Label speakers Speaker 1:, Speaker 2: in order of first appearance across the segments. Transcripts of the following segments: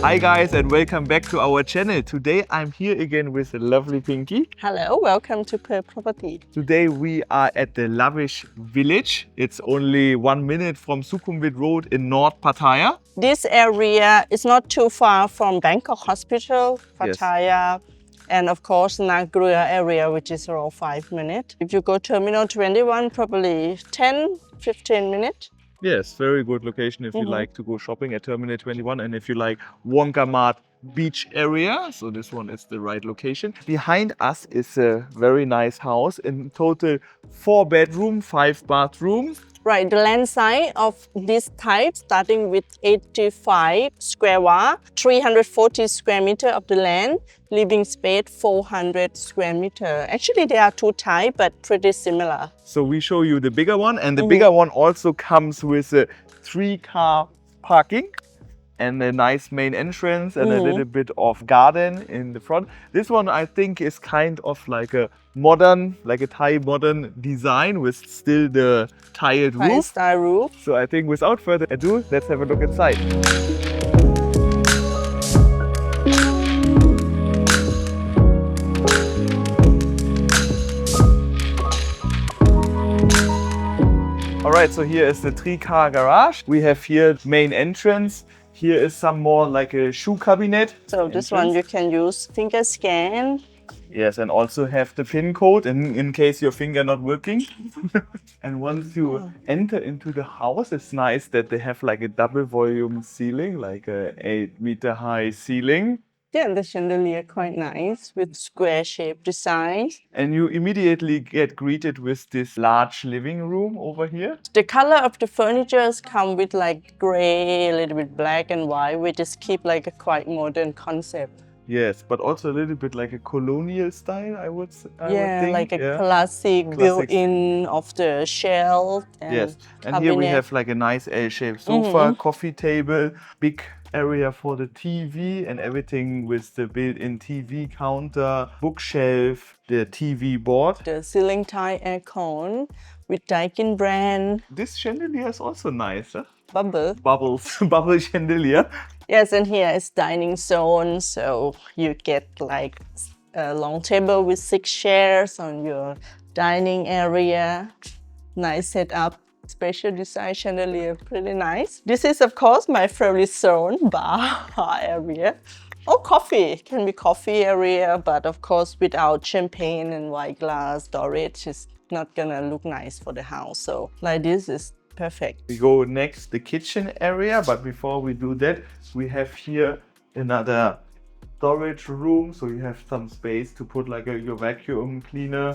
Speaker 1: Hi guys and welcome back to our channel. Today I'm here again with the lovely Pinky.
Speaker 2: Hello, welcome to Per Property.
Speaker 1: Today we are at the Lavish village. It's only 1 minute from Sukhumvit Road in North Pattaya.
Speaker 2: This area is not too far from Bangkok Hospital,
Speaker 1: Yes.
Speaker 2: Pattaya, and of course Nagrua area, which is around 5 minutes. If you go Terminal 21, probably 10-15 minutes.
Speaker 1: Yes, very good location if you like to go shopping at Terminal 21 and if you like Wonkamat beach area. So this one is the right location. Behind us is a very nice house. In total 4 bedrooms, 5 bathrooms.
Speaker 2: Right, the land size of this type starting with 85 square wa, 340 square meter of the land, living space 400 square meter. Actually, there are 2 types, but pretty similar.
Speaker 1: So we show you the bigger one, and the bigger one also comes with a 3-car parking and a nice main entrance and a little bit of garden in the front. This one I think is kind of like a modern, like a Thai modern design with still the tiled
Speaker 2: Thai
Speaker 1: roof.
Speaker 2: style roof.
Speaker 1: So I think without further ado, let's have a look inside. Alright, so here is the 3-car garage. We have here main entrance. Here is some more like a shoe cabinet.
Speaker 2: So this one you can use finger scan.
Speaker 1: Yes, and also have the pin code in case your finger not working. And once you enter into the house, it's nice that they have like a double volume ceiling, like a 8-meter high ceiling.
Speaker 2: Yeah, the chandelier quite nice with square shape design.
Speaker 1: And you immediately get greeted with this large living room over here.
Speaker 2: The color of the furnitures come with like gray, a little bit black and white, which is keep like a quite modern concept.
Speaker 1: Yes, but also a little bit like a colonial style, I would think.
Speaker 2: Like a classic built-in of the shelf. And
Speaker 1: yes, and
Speaker 2: cabinet.
Speaker 1: here we have like a nice L-shaped sofa, coffee table, big area for the TV and everything with the built-in TV counter, bookshelf, the TV board.
Speaker 2: The ceiling tile aircon with Daikin brand.
Speaker 1: This chandelier is also nice, huh?
Speaker 2: Bubbles.
Speaker 1: Bubble chandelier.
Speaker 2: Yes, and here is dining zone, so you get like a long table with 6 chairs on your dining area. Nice setup. Special design chandelier, pretty nice. This is of course my favorite zone, bar area. Oh, coffee, can be coffee area, but of course without champagne and white glass storage, it's not gonna look nice for the house. So like this is perfect.
Speaker 1: We go next the kitchen area, but before we do that, we have here another storage room, so you have some space to put like your vacuum cleaner.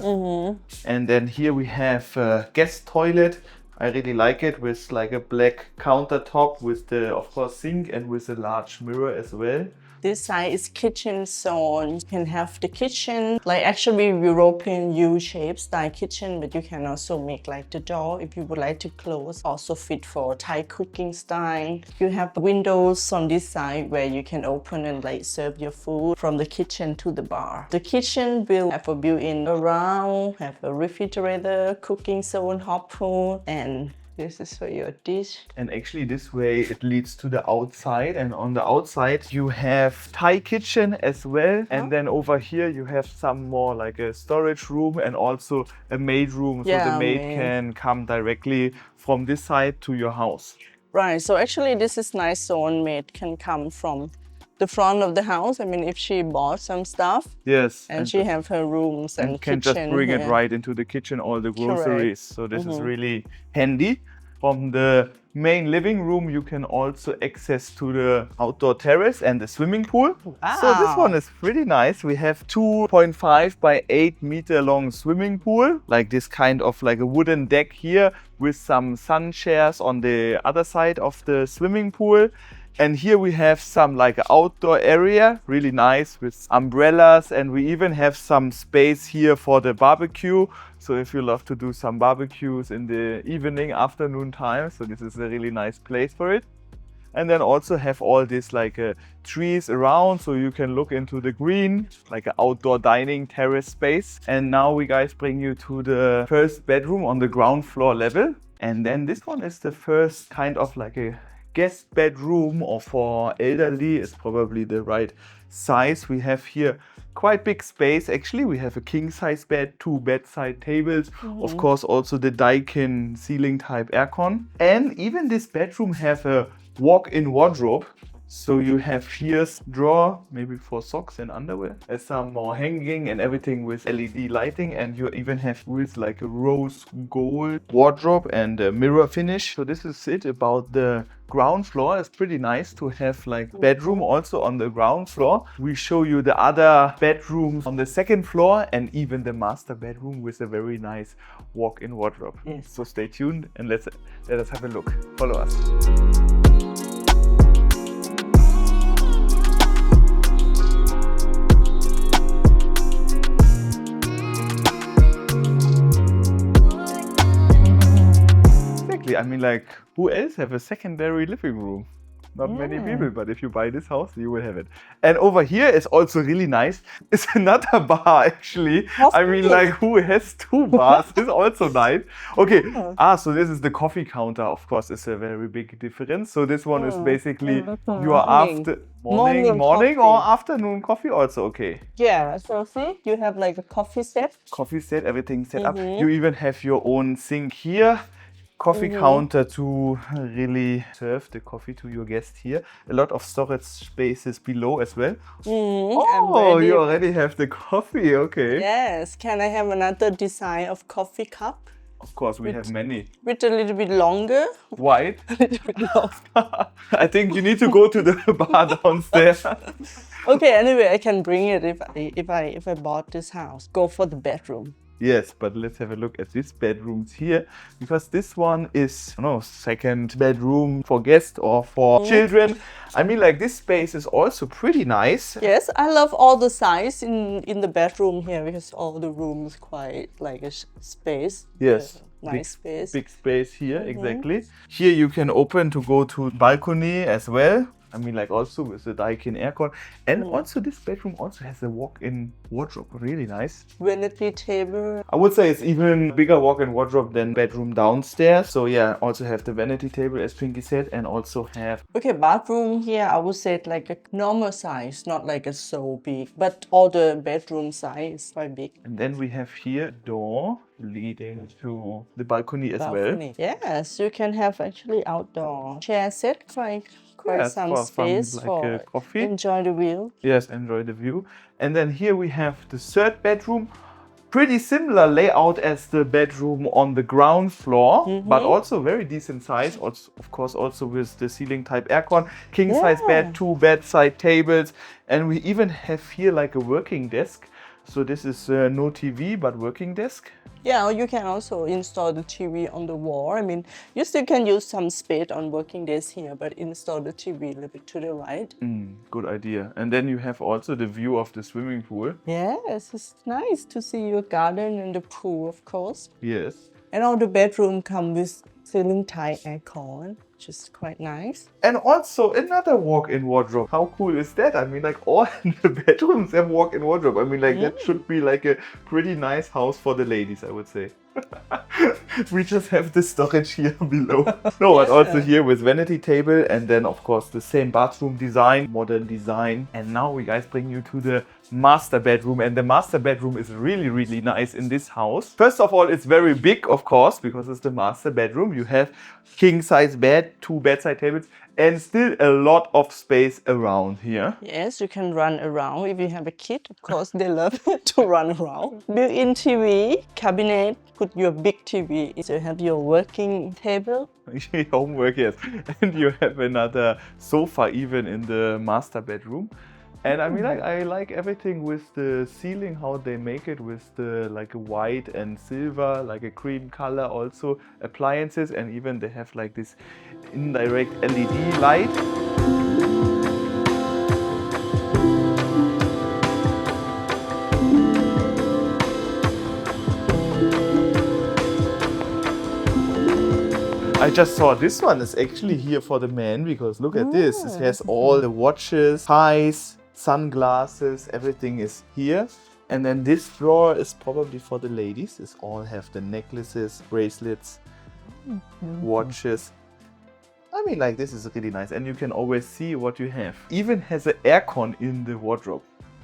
Speaker 1: And then here we have a guest toilet. I really like it with like a black countertop with the, of course, sink and with a large mirror as well.
Speaker 2: This side is kitchen zone. You can have the kitchen, like actually European U-shaped style kitchen, but you can also make like the door if you would like to close. Also fit for Thai cooking style. You have windows on this side where you can open and like serve your food from the kitchen to the bar. The kitchen will have a built-in around, have a refrigerator, cooking zone, hot pot, and this is for your dish.
Speaker 1: And actually this way it leads to the outside, and on the outside you have Thai kitchen as well. And then over here you have some more like a storage room and also a maid room. So the maid can come directly from this side to your house.
Speaker 2: Right, so actually this is nice zone. Maid can come from the front of the house. I mean, if she bought some stuff.
Speaker 1: Yes.
Speaker 2: And she have her rooms and
Speaker 1: can
Speaker 2: kitchen
Speaker 1: just bring
Speaker 2: here.
Speaker 1: it right into the kitchen, all the groceries.
Speaker 2: Correct.
Speaker 1: So this is really handy. From the main living room, you can also access to the outdoor terrace and the swimming pool.
Speaker 2: Wow.
Speaker 1: So this one is pretty nice. We have 2.5 by 8 meter long swimming pool, like this kind of like a wooden deck here with some sun chairs on the other side of the swimming pool. And here we have some like outdoor area, really nice with umbrellas, and we even have some space here for the barbecue. So if you love to do some barbecues in the evening, afternoon time, so this is a really nice place for it. And then also have all these like trees around, so you can look into the green, like an outdoor dining terrace space. And now we guys bring you to the first bedroom on the ground floor level. And then this one is the first kind of like a guest bedroom or for elderly is probably the right size. We have here quite big space. Actually, we have a king size bed, 2 bedside tables, of course also the Daikin ceiling type aircon. And even this bedroom have a walk-in wardrobe. So you have here drawer, maybe for socks and underwear, and some more hanging and everything with LED lighting, and you even have with like a rose gold wardrobe and a mirror finish. So this is it about the ground floor. It's pretty nice to have like bedroom also on the ground floor. We show you the other bedrooms on the second floor and even the master bedroom with a very nice walk-in wardrobe.
Speaker 2: Yes.
Speaker 1: So stay tuned and let us have a look. Follow us. I mean, like, who else have a secondary living room? Not many people, but if you buy this house, you will have it. And over here is also really nice. It's another bar, actually. I mean, like, who has 2 bars? It's also nice. Okay. So this is the coffee counter. Of course, it's a very big difference. So this one is basically your after morning or afternoon coffee also okay.
Speaker 2: Yeah, so see, you have like a coffee set.
Speaker 1: Coffee set, everything set up. You even have your own sink here. Coffee counter to really serve the coffee to your guest here. A lot of storage spaces below as well. Oh, you already have the coffee, okay.
Speaker 2: Yes, can I have another design of coffee cup?
Speaker 1: Of course, we have many.
Speaker 2: With a little bit longer.
Speaker 1: White?
Speaker 2: A little bit longer.
Speaker 1: I think you need to go to the bar downstairs.
Speaker 2: Okay, anyway, I can bring it if I bought this house. Go for the bedroom.
Speaker 1: Yes, but let's have a look at these bedrooms here, because this one is, second bedroom for guests or for children. I mean, like, this space is also pretty nice.
Speaker 2: Yes, I love all the size in the bedroom here because all the rooms quite like a space.
Speaker 1: Yes.
Speaker 2: Nice space.
Speaker 1: Big space here, exactly. Here you can open to go to balcony as well. I mean, like, also with the Daikin aircon. And also this bedroom also has a walk-in wardrobe. Really nice.
Speaker 2: Vanity table.
Speaker 1: I would say it's even bigger walk-in wardrobe than bedroom downstairs. So yeah, also have the vanity table as Pinky said, and also have...
Speaker 2: Okay, bathroom here, I would say it's like a normal size, not like a so big. But all the bedroom size is quite big.
Speaker 1: And then we have here a door leading to the balcony as well.
Speaker 2: Yes, you can have actually outdoor chair set, quite some space
Speaker 1: like
Speaker 2: for
Speaker 1: coffee.
Speaker 2: Enjoy the view.
Speaker 1: Yes, enjoy the view. And then here we have the third bedroom. Pretty similar layout as the bedroom on the ground floor, but also very decent size. Also, of course, also with the ceiling type aircon, king size bed, 2 bedside tables, and we even have here like a working desk. So this is no TV, but working desk.
Speaker 2: Yeah, you can also install the TV on the wall. I mean, you still can use some space on working days here, but install the TV a little bit to the right.
Speaker 1: Good idea. And then you have also the view of the swimming pool.
Speaker 2: Yes, it's nice to see your garden and the pool, of course.
Speaker 1: Yes.
Speaker 2: And all the bedroom come with ceiling type aircon, which is quite nice.
Speaker 1: And also another walk-in wardrobe. How cool is that? I mean, like, all the bedrooms have walk-in wardrobe. I mean, like, that should be like a pretty nice house for the ladies, I would say. We just have the storage here below. No, but also here with vanity table, and then of course the same bathroom design, modern design. And now we guys bring you to the master bedroom, and the master bedroom is really, really nice in this house. First of all, it's very big, of course, because it's the master bedroom. You have king size bed, 2 bedside tables, and still a lot of space around here.
Speaker 2: Yes, you can run around. If you have a kid, of course, they love to run around. Built-in TV, cabinet, put your big TV. So you have your working table.
Speaker 1: Homework, yes. And you have another sofa even in the master bedroom. And I mean, like, I like everything with the ceiling, how they make it with the like a white and silver, like a cream color, also appliances, and even they have like this indirect LED light. I just saw this one is actually here for the men, because look at this. It has all the watches, ties, sunglasses, everything is here. And then this drawer is probably for the ladies. It's all have the necklaces, bracelets, watches. I mean, like, this is really nice, and you can always see what you have. Even has an aircon in the wardrobe.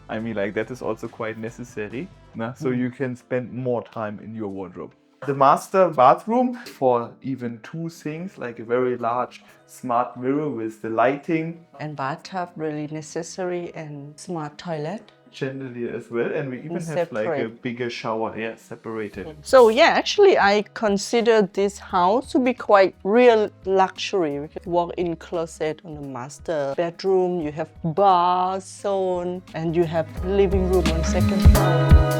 Speaker 1: I mean, like, that is also quite necessary, nah? So you can spend more time in your wardrobe. The master bathroom for even 2 things, like a very large smart mirror with the lighting.
Speaker 2: And bathtub really necessary, and smart toilet.
Speaker 1: Chandelier as well, and we even have like a bigger shower, yeah, separated.
Speaker 2: So yeah, actually I consider this house to be quite real luxury. We can walk-in closet on the master bedroom, you have bar zone, and you have living room on second floor.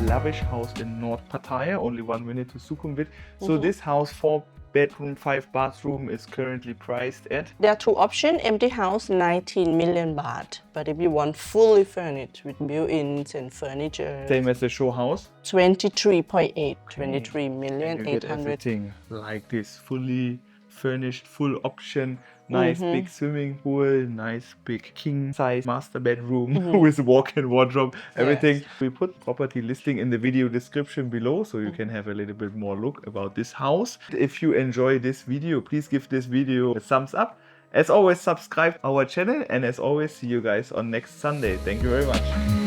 Speaker 1: Lavish house in North Pattaya, only 1 minute to Sukhumvit. So this house, 4 bedroom, 5 bathroom, is currently priced at?
Speaker 2: There are 2 options. Empty house, 19 million baht. But if you want fully furnished with built-ins and furniture,
Speaker 1: same as the show house,
Speaker 2: 23.8, 23 million
Speaker 1: you get
Speaker 2: 800.
Speaker 1: everything like this, fully furnished, full option. Nice big swimming pool, nice big king size master bedroom with walk-in wardrobe, everything. Yes. We put property listing in the video description below, so you can have a little bit more look about this house. If you enjoy this video, please give this video a thumbs up. As always, subscribe our channel, and as always, see you guys on next Sunday. Thank you very much.